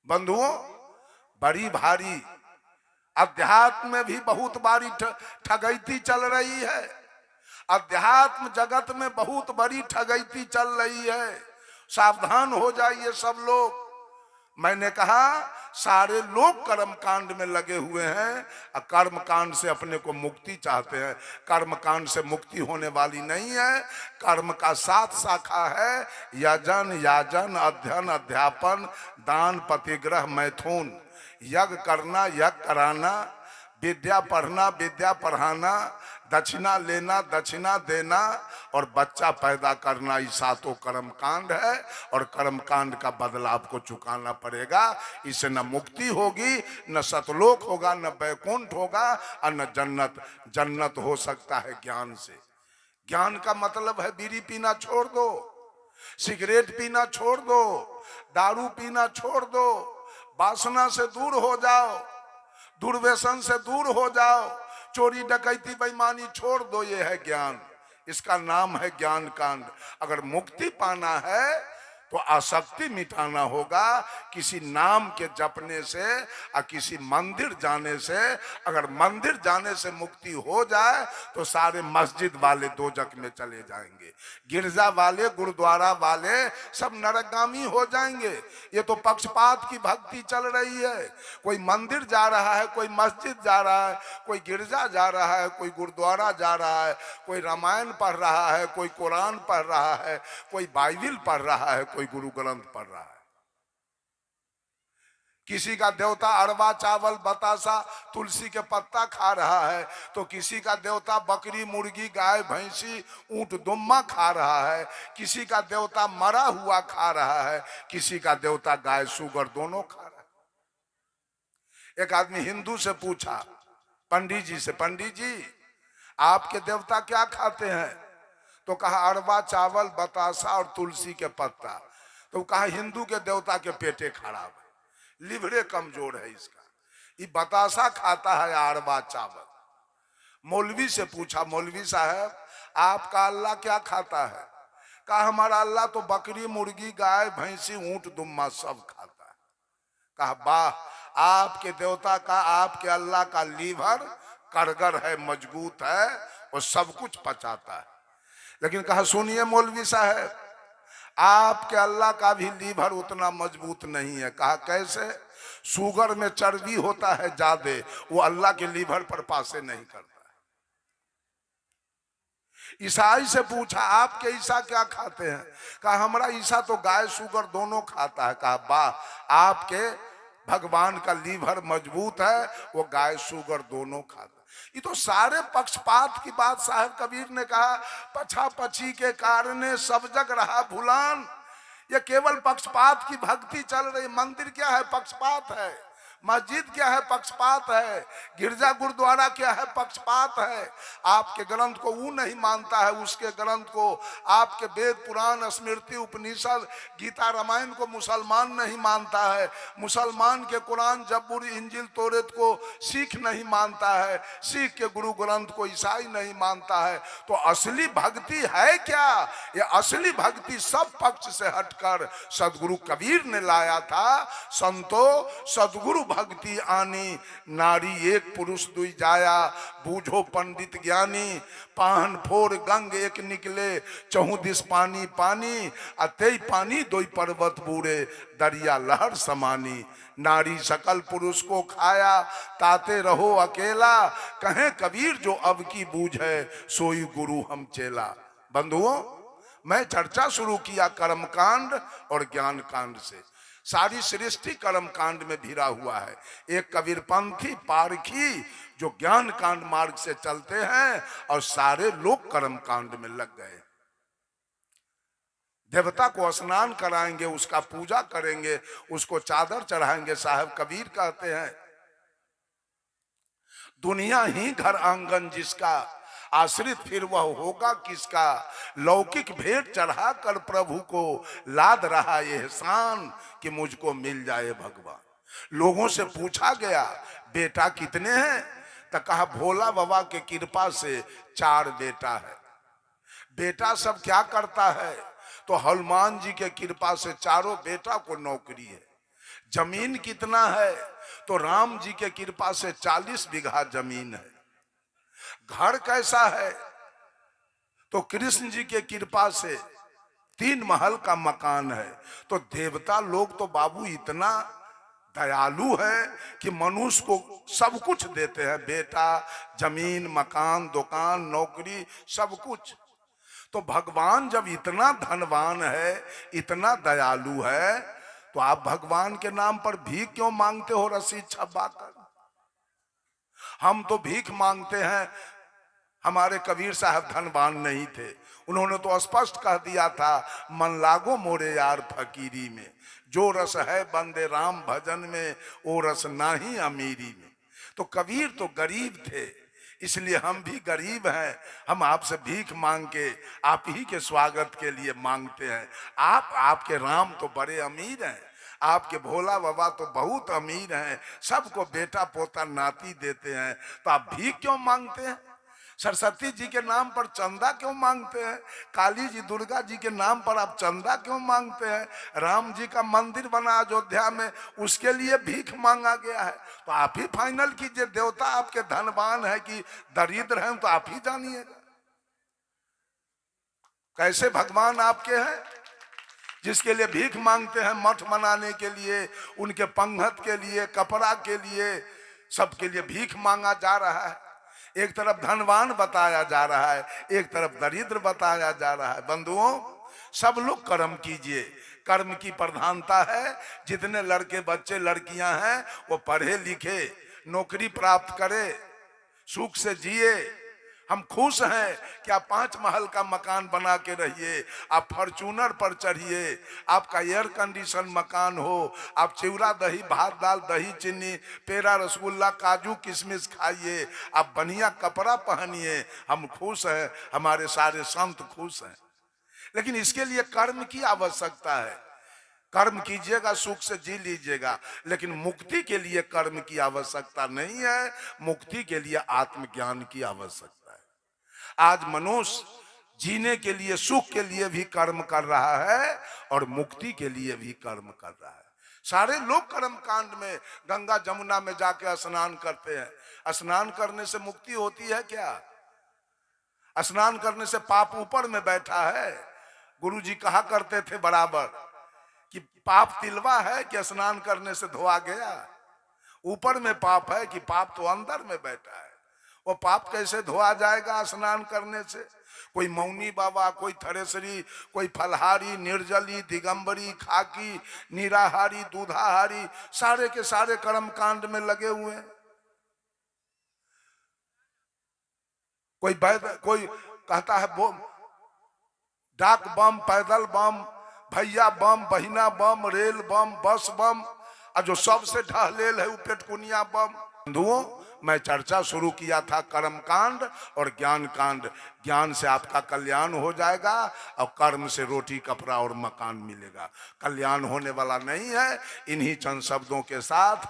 बंधुओं, बड़ी भारी अध्यात्म में भी बहुत बारी ठगैती चल रही है। अध्यात्म जगत में बहुत बड़ी ठगैती चल रही है। सावधान हो जाइए सब लोग। मैंने कहा सारे लोग कर्म कांड में लगे हुए हैं और कर्म कांड से अपने को मुक्ति चाहते हैं। कर्म कांड से मुक्ति होने वाली नहीं है। कर्म का 7 शाखा है, यजन, याजन, अध्ययन, अध्यापन, दान, प्रतिग्रह, मैथुन। यज्ञ करना, यज्ञ कराना, विद्या पढ़ना, विद्या पढ़ाना, दक्षिणा लेना, दक्षिणा देना और बच्चा पैदा करना, ये 7 कर्म कांड है। और कर्म कांड का बदला आपको चुकाना पड़ेगा। इससे न मुक्ति होगी, न सतलोक होगा, न वैकुंठ होगा और न जन्नत। जन्नत हो सकता है ज्ञान से। ज्ञान का मतलब है बीड़ी पीना छोड़ दो, सिगरेट पीना छोड़ दो, दारू पीना छोड़ दो, वासना से दूर हो जाओ, दुर्व्यसन से दूर हो जाओ, चोरी डकैती बेईमानी छोड़ दो। ये है ज्ञान। इसका नाम है ज्ञान कांड। अगर मुक्ति पाना है तो आसक्ति मिटाना होगा। किसी नाम के जपने से और किसी मंदिर जाने से, अगर मंदिर जाने से मुक्ति हो जाए तो सारे मस्जिद वाले दोजक में चले जाएंगे, गिरजा वाले, गुरुद्वारा वाले सब नरकगामी हो जाएंगे। ये तो पक्षपात की भक्ति चल रही है। कोई मंदिर जा रहा है, कोई मस्जिद जा रहा है, कोई गिरजा जा रहा है, कोई गुरुद्वारा जा रहा है, कोई रामायण पढ़ रहा है, कोई कुरान पढ़ रहा है, कोई बाइबिल पढ़ रहा है, कोई गुरु ग्रंथ पढ़ रहा है। किसी का देवता अरवा चावल बतासा तुलसी के पत्ता खा रहा है, तो किसी का देवता बकरी मुर्गी गाय भैंसी ऊंट दुम्मा खा रहा है, किसी का देवता मरा हुआ खा रहा है, किसी का देवता गाय सुगर दोनों खा रहा है। एक आदमी हिंदू से पूछा पंडित जी से, पंडित जी आपके देवता क्या खाते हैं? तो कहा अरवा चावल बतासा और तुलसी के पत्ता। तो कहा हिंदू के देवता के पेटे खराब है, लिवरे कमजोर है इसका, ये बतासा खाता है अरवा चावल। मौलवी से पूछा, मौलवी साहब आपका अल्लाह क्या खाता है? कहा हमारा अल्लाह तो बकरी मुर्गी गाय भैंसी ऊंट दुम्मा सब खाता है। कहा वाह, आपके देवता का, आपके अल्लाह का लीवर करगर है, मजबूत है, और सब कुछ पचाता है। लेकिन कहा सुनिए मौलवी साहब, आपके अल्लाह का भी लीवर उतना मजबूत नहीं है। कहा कैसे? शुगर में चर्बी होता है ज्यादा, वो अल्लाह के लीवर पर पासे नहीं करता। ईसाई से पूछा आपके ईसा क्या खाते हैं? कहा हमारा ईसा तो गाय शुगर दोनों खाता है। कहा वाह, आपके भगवान का लीवर मजबूत है, वो गाय शुगर दोनों खाता है। ये तो सारे पक्षपात की बात। साहब कबीर ने कहा पछा पछी के कारणे सब जग रहा भुलान। ये केवल पक्षपात की भक्ति चल रही। मंदिर क्या है? पक्षपात है। मस्जिद क्या है? पक्षपात है। गिरजा गुरुद्वारा क्या है? पक्षपात है। आपके ग्रंथ को वो नहीं मानता है, उसके ग्रंथ को, आपके वेद पुराण स्मृति उपनिषद गीता रामायण को मुसलमान नहीं मानता है। मुसलमान के कुरान जब्बूर इंजिल तोरेत को सिख नहीं मानता है, सिख के गुरु ग्रंथ को ईसाई नहीं मानता है। तो असली भक्ति है क्या? ये असली भक्ति सब पक्ष से हटकर सदगुरु कबीर ने लाया था। संतो सदगुरु भक्ति आनी, नारी एक पुरुष दुई जाया, बूझो पंडित ज्ञानी। पाहन फोर गंग एक निकले, चहु दिस पानी पानी, अतई पानी दोई पर्वत बूढ़े, दरिया लहर समानी। नारी सकल पुरुष को खाया, ताते रहो अकेला, कहें कबीर जो अब की बूझ है, सोई गुरु हम चेला। बंधुओं, मैं चर्चा शुरू किया कर्मकांड और ज्ञान कांड से। सारी सृष्टि कर्म कांड में भिड़ा हुआ है। एक कबीरपंथी पारखी जो ज्ञान कांड मार्ग से चलते हैं और सारे लोग कर्म कांड में लग गए। देवता को स्नान कराएंगे, उसका पूजा करेंगे, उसको चादर चढ़ाएंगे। साहब कबीर कहते हैं दुनिया ही घर आंगन जिसका, आश्रित फिर वह होगा किसका। लौकिक भेंट चढ़ा कर प्रभु को, लाद रहा एहसान कि मुझको मिल जाए भगवान। लोगों से पूछा गया बेटा कितने हैं? तो कहा भोला बाबा के कृपा से 4 बेटा है। बेटा सब क्या करता है? तो हनुमान जी के कृपा से चारों बेटा को नौकरी है। जमीन कितना है? तो राम जी के कृपा से 40 बीघा जमीन है। घर कैसा है? तो कृष्ण जी के कृपा से 3 महल का मकान है। तो देवता लोग तो बाबू इतना दयालु है कि मनुष्य को सब कुछ देते हैं, बेटा, जमीन, मकान, दुकान, नौकरी, सब कुछ। तो भगवान जब इतना धनवान है, इतना दयालु है, तो आप भगवान के नाम पर भीख क्यों मांगते हो रस्सी छपाकर? हम तो भीख मांगते हैं। हमारे कबीर साहब धनवान नहीं थे, उन्होंने तो स्पष्ट कह दिया था, मन लागो मोरे यार फकीरी में, जो रस है बंदे राम भजन में, वो रस नाही अमीरी में। तो कबीर तो गरीब थे, इसलिए हम भी गरीब हैं। हम आपसे भीख मांग के आप ही के स्वागत के लिए मांगते हैं। आपके राम तो बड़े अमीर हैं, आपके भोला बाबा तो बहुत अमीर हैं, सबको बेटा पोता नाती देते हैं, तो आप भीख क्यों मांगते हैं? सरस्वती जी के नाम पर चंदा क्यों मांगते हैं? काली जी, दुर्गा जी के नाम पर आप चंदा क्यों मांगते हैं? राम जी का मंदिर बना अयोध्या में, उसके लिए भीख मांगा गया है। तो आप ही फाइनल कीजिए, देवता आपके धनवान है कि दरिद्र हैं, तो आप ही जानिएगा कैसे भगवान आपके हैं। जिसके लिए भीख मांगते हैं, मठ बनाने के लिए, उनके पंगत के लिए, कपड़ा के लिए, सबके लिए भीख मांगा जा रहा है। एक तरफ धनवान बताया जा रहा है, एक तरफ दरिद्र बताया जा रहा है। बंधुओं, सब लोग कर्म कीजिए, कर्म की प्रधानता है। जितने लड़के बच्चे लड़कियां हैं वो पढ़े लिखे, नौकरी प्राप्त करे, सुख से जिए। हम खुश हैं कि आप 5 महल का मकान बना के रहिए, आप फॉर्चूनर पर चढ़िए, आपका एयर कंडीशन मकान हो, आप चिवड़ा दही भात दाल दही चीनी पेड़ा रसगुल्ला काजू किशमिश खाइए, आप बढ़िया कपड़ा पहनिए। हम खुश हैं, हमारे सारे संत खुश हैं। लेकिन इसके लिए कर्म की आवश्यकता है। कर्म कीजिएगा, सुख से जी लीजिएगा, लेकिन मुक्ति के लिए कर्म की आवश्यकता नहीं है। मुक्ति के लिए आत्मज्ञान की आवश्यकता है। आज मनुष्य जीने के लिए, सुख के लिए भी कर्म कर रहा है और मुक्ति के लिए भी कर्म कर रहा है। सारे लोग कर्म कांड में गंगा जमुना में जाके स्नान करते हैं। स्नान करने से मुक्ति होती है क्या? स्नान करने से पाप ऊपर में बैठा है। गुरुजी कहा करते थे बराबर कि पाप तिलवा है कि स्नान करने से धोआ गया। ऊपर में पाप है कि पाप तो अंदर में बैठा है। वो पाप कैसे धोआ जाएगा स्नान करने से? कोई मौनी बाबा, कोई थरेसरी, कोई फलहारी, निर्जली, दिगंबरी, खाकी, निराहारी, दूधाहारी, सारे के सारे कर्म कांड में लगे हुए हैं। कोई कहता है डाक बम, पैदल बम, भैया बम, बहिना बम, रेल बम, बस बम, और जो सबसे ढहलेल है वो पेटकुनिया बम। बंधुओं, मैं चर्चा शुरू किया था कर्म कांड और ज्ञान कांड। ज्ञान से आपका कल्याण हो जाएगा और कर्म से रोटी कपड़ा और मकान मिलेगा। कल्याण होने वाला नहीं है। इन्हीं चंद शब्दों के साथ